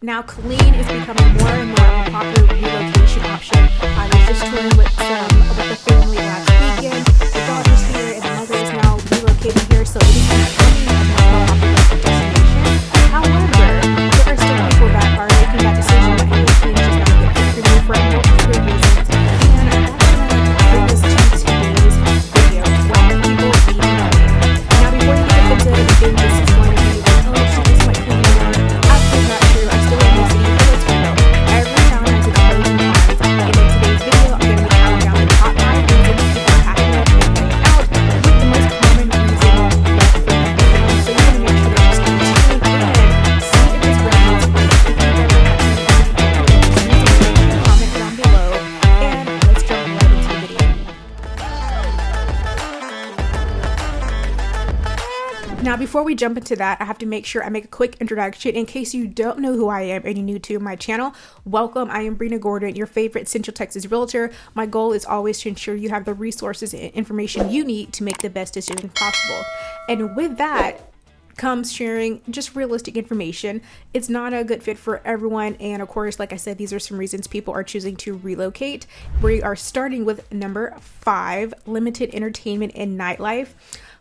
Now, Killeen is becoming more and more of a popular relocation option. I was just touring with the family last weekend. The daughter's here and the mother is now relocating here, so it is becoming a more popular destination. However, there are still people that are making that decision that hey, Killeen is just not good for me for a multitude of reasons. And that's going to bring us to today's video. Why people leave Killeen. Now, before you get into the thing, this is going to be like, oh, she just like Killeen. Absolutely not true. I still in the city, but let's go. Every town has its pros and cons. And in today's video, I'm going to be counting down the top 5 reasons people are packing up and getting out with the most common reason left for them. So you want to make sure that you stay tuned and see if this resonates with you. If you've ever had comment down below, and let's jump right into the video. Now, before we jump into that, I have to make sure I make a quick introduction in case you don't know who I am and you're new to my channel. Welcome. I am Brina Gordon, your favorite Central Texas realtor. My goal is always to ensure you have the resources and information you need to make the best decision possible. And with that comes sharing just realistic information. It's not a good fit for everyone, and of course, like I said, these are some reasons people are choosing to relocate. We are starting with number 5, limited entertainment and nightlife.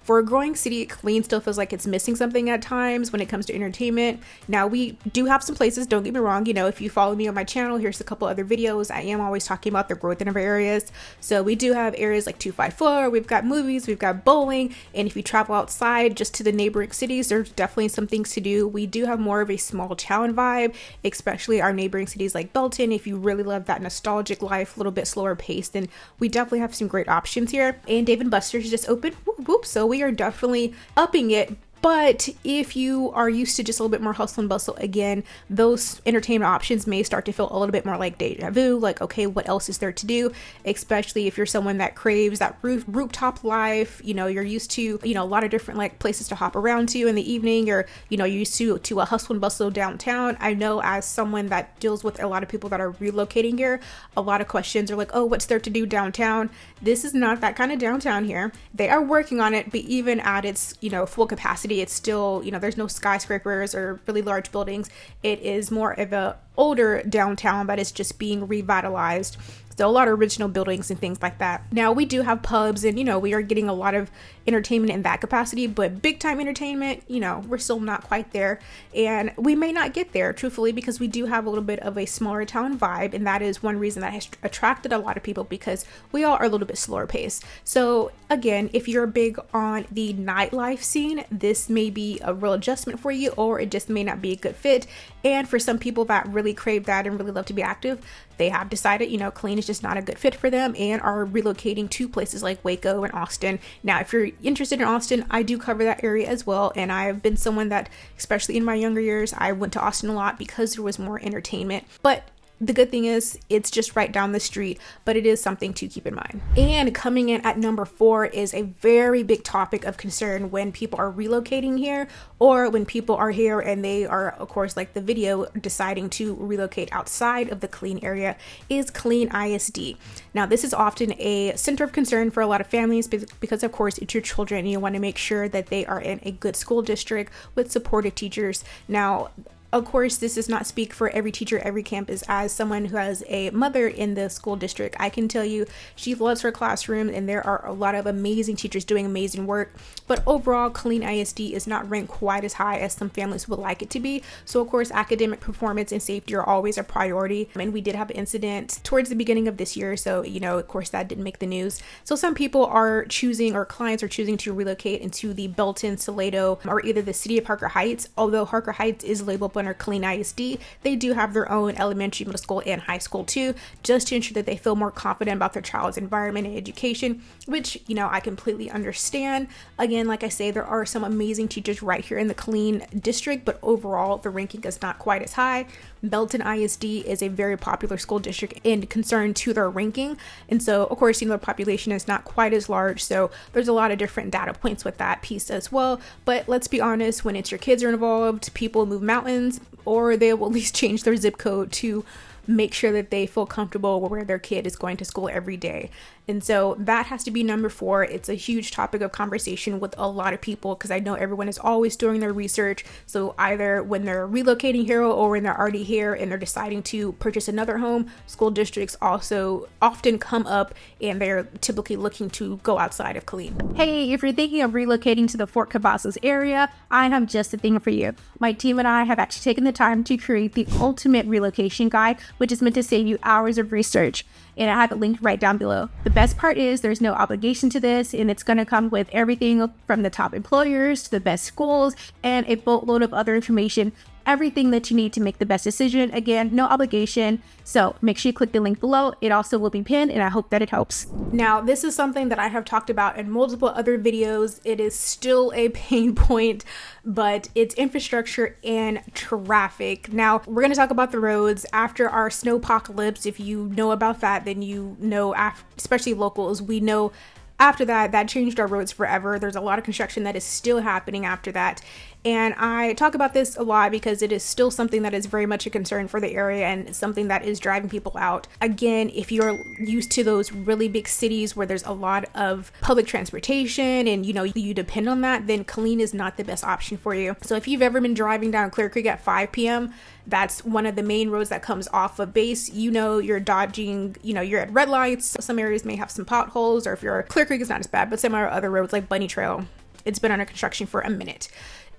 For a growing city, Killeen still feels like it's missing something at times when it comes to entertainment. Now, we do have some places, don't get me wrong. You know, if you follow me on my channel, here's a couple other videos. I am always talking about the growth in our areas. So we do have areas like 254, we've got movies, we've got bowling. And if you travel outside just to the neighboring cities, there's definitely some things to do. We do have more of a small town vibe, especially our neighboring cities like Belton. If you really love that nostalgic life, a little bit slower paced, then we definitely have some great options here. And Dave & Buster's just opened, whoop, whoop, so we are definitely upping it. But if you are used to just a little bit more hustle and bustle, again, those entertainment options may start to feel a little bit more like deja vu, like, okay, what else is there to do? Especially if you're someone that craves that rooftop life, you know, you're used to, you know, a lot of different like places to hop around to in the evening, or, you know, you're used to a hustle and bustle downtown. I know as someone that deals with a lot of people that are relocating here, a lot of questions are like, oh, what's there to do downtown? This is not that kind of downtown here. They are working on it, but even at its, you know, full capacity, it's still, you know, there's no skyscrapers or really large buildings. It is more of a older downtown that is just being revitalized. So a lot of original buildings and things like that. Now, we do have pubs and, you know, we are getting a lot of entertainment in that capacity, but big time entertainment, you know, we're still not quite there. And we may not get there, truthfully, because we do have a little bit of a smaller town vibe. And that is one reason that has attracted a lot of people, because we all are a little bit slower paced. So again, if you're big on the nightlife scene, this may be a real adjustment for you, or it just may not be a good fit. And for some people that really crave that and really love to be active, they have decided, you know, Killeen is just not a good fit for them and are relocating to places like Waco and Austin. Now, if you're interested in Austin, I do cover that area as well. And I've been someone that, especially in my younger years, I went to Austin a lot because there was more entertainment. But the good thing is it's just right down the street, but it is something to keep in mind. And coming in at number 4 is a very big topic of concern when people are relocating here, or when people are here and they are, of course, like the video, deciding to relocate outside of the Killeen area, is Killeen ISD. Now, this is often a center of concern for a lot of families because, of course, it's your children and you want to make sure that they are in a good school district with supportive teachers. Now, of course, this does not speak for every teacher, every campus. As someone who has a mother in the school district, I can tell you she loves her classroom and there are a lot of amazing teachers doing amazing work. But overall, Killeen ISD is not ranked quite as high as some families would like it to be. So, of course, academic performance and safety are always a priority. And we did have an incident towards the beginning of this year. So, you know, of course, that didn't make the news. So some people are choosing, or clients are choosing, to relocate into the Belton, Salado, or either the city of Harker Heights. Although Harker Heights is labeled under Killeen ISD, they do have their own elementary, middle school, and high school too, just to ensure that they feel more confident about their child's environment and education, which, you know, I completely understand. Again, like I say, there are some amazing teachers right here in the Killeen district, but overall the ranking is not quite as high. Belton ISD is a very popular school district in concern to their ranking, and so, of course, you know, the population is not quite as large, so there's a lot of different data points with that piece as well. But let's be honest, when it's your kids are involved, people move mountains, or they will at least change their zip code to make sure that they feel comfortable where their kid is going to school every day. And so that has to be number 4. It's a huge topic of conversation with a lot of people because I know everyone is always doing their research. So either when they're relocating here or when they're already here and they're deciding to purchase another home, school districts also often come up and they're typically looking to go outside of Killeen. Hey, if you're thinking of relocating to the Fort Cavazos area, I have just the thing for you. My team and I have actually taken the time to create the ultimate relocation guide, which is meant to save you hours of research. And I have it linked right down below. The best part is there's no obligation to this, and it's going to come with everything from the top employers to the best schools and a boatload of other information, everything that you need to make the best decision. Again, no obligation. So make sure you click the link below. It also will be pinned, and I hope that it helps. Now, this is something that I have talked about in multiple other videos. It is still a pain point, but it's infrastructure and traffic. Now, we're going to talk about the roads after our snowpocalypse. If you know about that, then you know, especially locals, we know after that changed our roads forever. There's a lot of construction that is still happening after that. And I talk about this a lot because it is still something that is very much a concern for the area and something that is driving people out. Again, if you're used to those really big cities where there's a lot of public transportation and you depend on that, then Killeen is not the best option for you. So if you've ever been driving down Clear Creek at 5 p.m., that's one of the main roads that comes off of base. You're dodging, you're at red lights. Some areas may have some potholes, or if you're Clear Creek is not as bad, but some other roads like Bunny Trail, it's been under construction for a minute.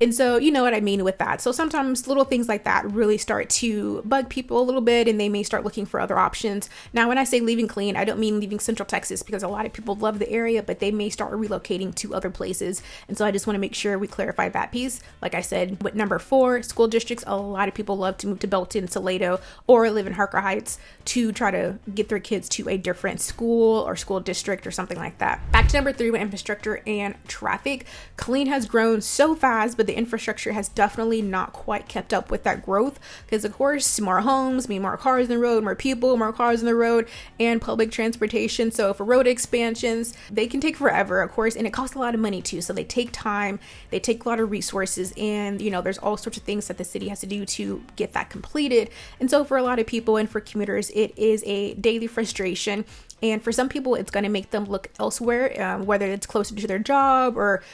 And so you know what I mean with that. So sometimes little things like that really start to bug people a little bit and they may start looking for other options. Now, when I say leaving Killeen, I don't mean leaving Central Texas because a lot of people love the area, but they may start relocating to other places. And so I just want to make sure we clarify that piece. Like I said, with number 4, school districts, a lot of people love to move to Belton, Salado, or live in Harker Heights to try to get their kids to a different school or school district or something like that. Back to number 3 with infrastructure and traffic. Killeen has grown so fast, but the infrastructure has definitely not quite kept up with that growth because, of course, more homes mean more cars on the road, more people, more cars on the road, and public transportation. So for road expansions, they can take forever, of course, and it costs a lot of money too. So they take time, they take a lot of resources, and there's all sorts of things that the city has to do to get that completed. And so for a lot of people and for commuters, it is a daily frustration. And for some people, it's going to make them look elsewhere, whether it's closer to their job or,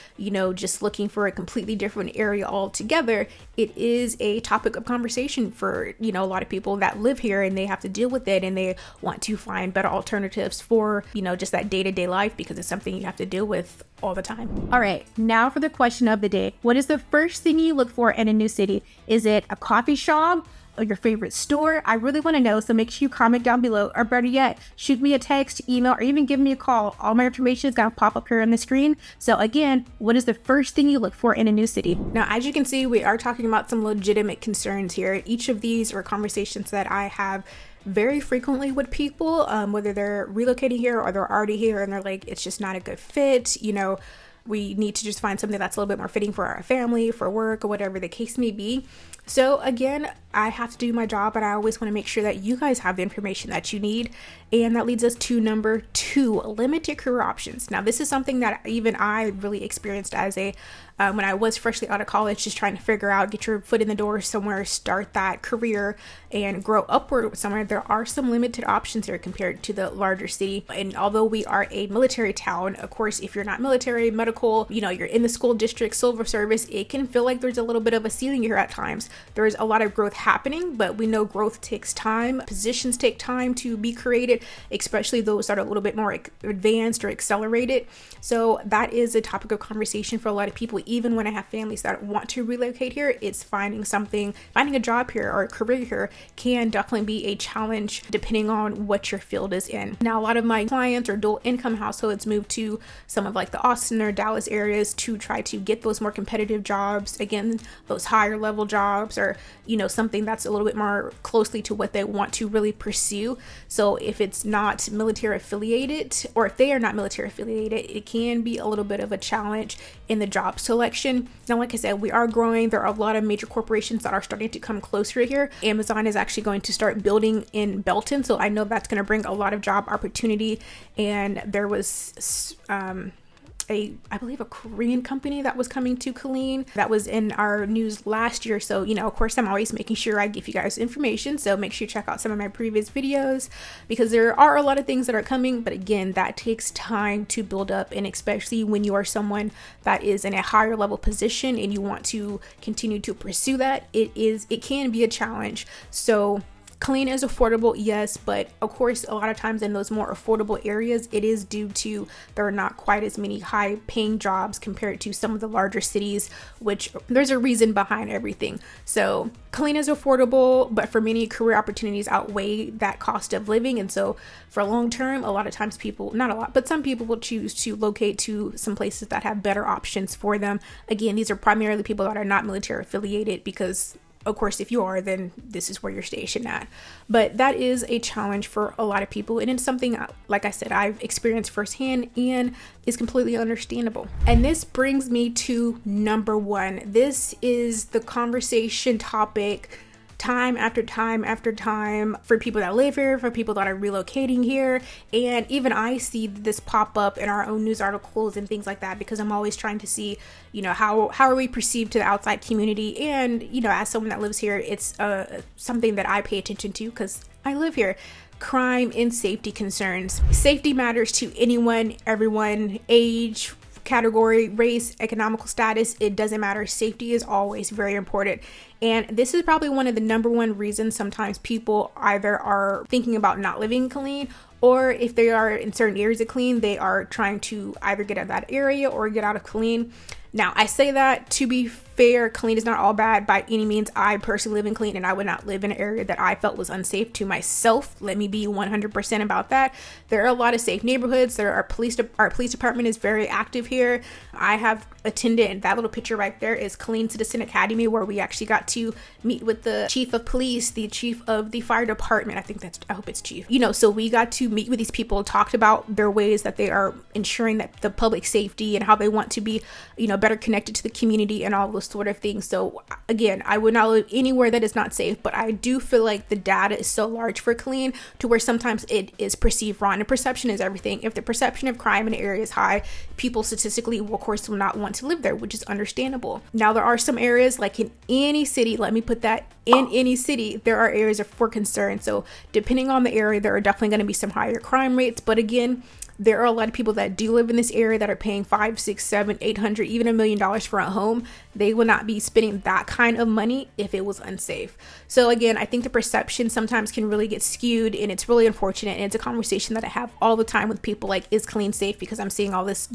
just looking for a completely different area altogether. It is a topic of conversation for, a lot of people that live here and they have to deal with it and they want to find better alternatives for, just that day-to-day life because it's something you have to deal with all the time. All right, now for the question of the day. What is the first thing you look for in a new city? Is it a coffee shop? Or your favorite store? I really want to know, so make sure you comment down below, or better yet, shoot me a text, email, or even give me a call. All my information is going to pop up here on the screen. So again, what is the first thing you look for in a new city? Now, as you can see, we are talking about some legitimate concerns here. Each of these are conversations that I have very frequently with people, whether they're relocating here or they're already here and they're like, it's just not a good fit, we need to just find something that's a little bit more fitting for our family, for work, or whatever the case may be. So again, I have to do my job, but I always want to make sure that you guys have the information that you need. And that leads us to number 2, limit your career options. Now, this is something that even I really experienced as when I was freshly out of college, just trying to figure out, get your foot in the door somewhere, start that career and grow upward somewhere. There are some limited options here compared to the larger city. And although we are a military town, of course, if you're not military, medical, you're in the school district, civil service, it can feel like there's a little bit of a ceiling here at times. There's a lot of growth happening, but we know growth takes time. Positions take time to be created, especially those that are a little bit more advanced or accelerated. So that is a topic of conversation for a lot of people. Even when I have families that want to relocate here, it's finding a job here or a career here can definitely be a challenge depending on what your field is in. Now, a lot of my clients are dual income households move to some of like the Austin or Dallas areas to try to get those more competitive jobs. Again, those higher level jobs or, something that's a little bit more closely to what they want to really pursue. So if it's not military affiliated, or if they are not military affiliated, it can be a little bit of a challenge in the job selection. Now, like I said, we are growing. There are a lot of major corporations that are starting to come closer here. Amazon is actually going to start building in Belton. So I know that's going to bring a lot of job opportunity. And there was I believe a Korean company that was coming to Killeen. That was in our news last year. So, of course, I'm always making sure I give you guys information. So make sure you check out some of my previous videos because there are a lot of things that are coming. But again, that takes time to build up. And especially when you are someone that is in a higher level position and you want to continue to pursue that, it can be a challenge. So Killeen is affordable, yes, but of course, a lot of times in those more affordable areas, it is due to there are not quite as many high paying jobs compared to some of the larger cities, which there's a reason behind everything. So Killeen is affordable, but for many, career opportunities outweigh that cost of living. And so for long term, a lot of times people, not a lot, but some people will choose to locate to some places that have better options for them. Again, these are primarily people that are not military affiliated because of course, if you are, then this is where you're stationed at. But that is a challenge for a lot of people. And it's something, like I said, I've experienced firsthand and is completely understandable. And this brings me to number one. This is the conversation topic time after time after time for people that live here, for people that are relocating here. And even I see this pop up in our own news articles and things like that because I'm always trying to see, how are we perceived to the outside community? And, as someone that lives here, it's something that I pay attention to because I live here. Crime and safety concerns. Safety matters to anyone, everyone, age, category, race, economical status, it doesn't matter. Safety is always very important. And this is probably one of the number one reasons sometimes people either are thinking about not living in Killeen, or if they are in certain areas of Killeen, they are trying to either get out of that area or get out of Killeen. Now, I say that to be fair, Killeen is not all bad by any means. I personally live in Killeen and I would not live in an area that I felt was unsafe to myself. Let me be 100% about that. There are a lot of safe neighborhoods. Our police department is very active here. I have attended, and that little picture right there is Killeen Citizen Academy, where we actually got to meet with the chief of police, the chief of the fire department. I hope it's chief. So we got to meet with these people, talked about their ways that they are ensuring that the public safety and how they want to be, better connected to the community and all those sort of things. So again, I would not live anywhere that is not safe, but I do feel like the data is so large for Killeen to where sometimes it is perceived wrong, and perception is everything. If the perception of crime in an area is high, people statistically will, of course, will not want to live there, which is understandable. Now, there are some areas, like in any city, let me put that, in any city, there are areas for concern. So depending on the area, there are definitely going to be some higher crime rates, but again, there are a lot of people that do live in this area that are paying $500, $600, $700, $800, even $1 million for a home. They will not be spending that kind of money if it was unsafe. So again, I think the perception sometimes can really get skewed, and it's really unfortunate. And it's a conversation that I have all the time with people, like, is Killeen safe? Because I'm seeing all this,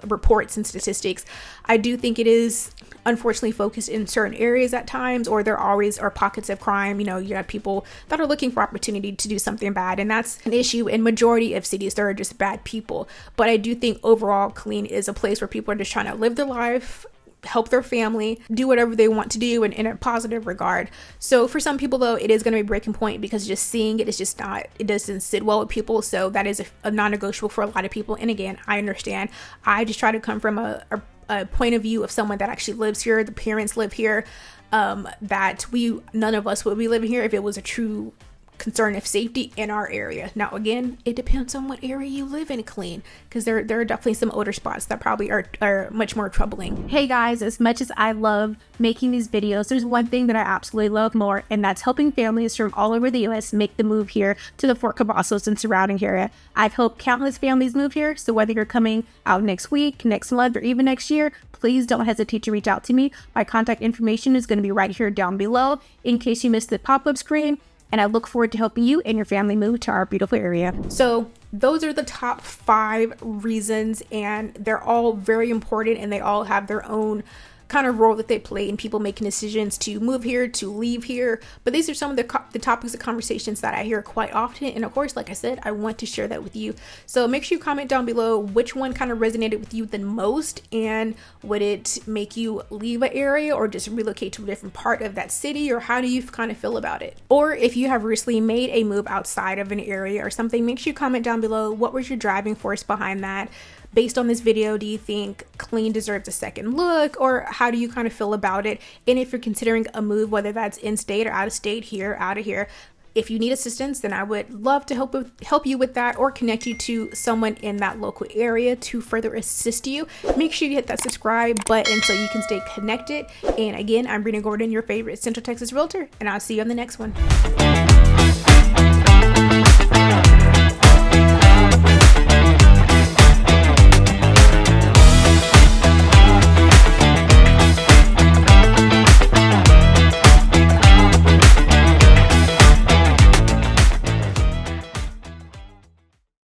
reports and statistics. I do think it is unfortunately focused in certain areas at times, or there always are pockets of crime. You have people that are looking for opportunity to do something bad, and that's an issue in majority of cities. There are just bad people. But I do think overall Killeen is a place where people are just trying to live their life, help their family, do whatever they want to do in a positive regard. So for some people, though, it is going to be a breaking point because just seeing it is just not, it doesn't sit well with people. So that is a non-negotiable for a lot of people. And again, I understand. I just try to come from a point of view of someone that actually lives here. The parents live here, that none of us would be living here if it was a true concern of safety in our area. Now, again, it depends on what area you live in, Killeen, because there are definitely some older spots that probably are much more troubling. Hey guys, as much as I love making these videos, there's one thing that I absolutely love more, and that's helping families from all over the U.S. make the move here to the Fort Cavazos and surrounding area. I've helped countless families move here, so whether you're coming out next week, next month, or even next year, please don't hesitate to reach out to me. My contact information is going to be right here down below in case you missed the pop-up screen. And I look forward to helping you and your family move to our beautiful area. So those are the top 5 reasons, and they're all very important, and they all have their own kind of role that they play in people making decisions to move here, to leave here. But these are some of the topics of conversations that I hear quite often. And of course, like I said, I want to share that with you. So make sure you comment down below which one kind of resonated with you the most, and would it make you leave an area or just relocate to a different part of that city, or how do you kind of feel about it? Or if you have recently made a move outside of an area or something, make sure you comment down below what was your driving force behind that. Based on this video, do you think Killeen deserves a second look, or how do you kind of feel about it? And if you're considering a move, whether that's in state or out of state, here, out of here, If you need assistance, then I would love to help you with that, or connect you to someone in that local area to further assist you. Make sure you hit that subscribe button so you can stay connected. And again, I'm Brina Gordon, your favorite Central Texas realtor, and I'll see you on the next one.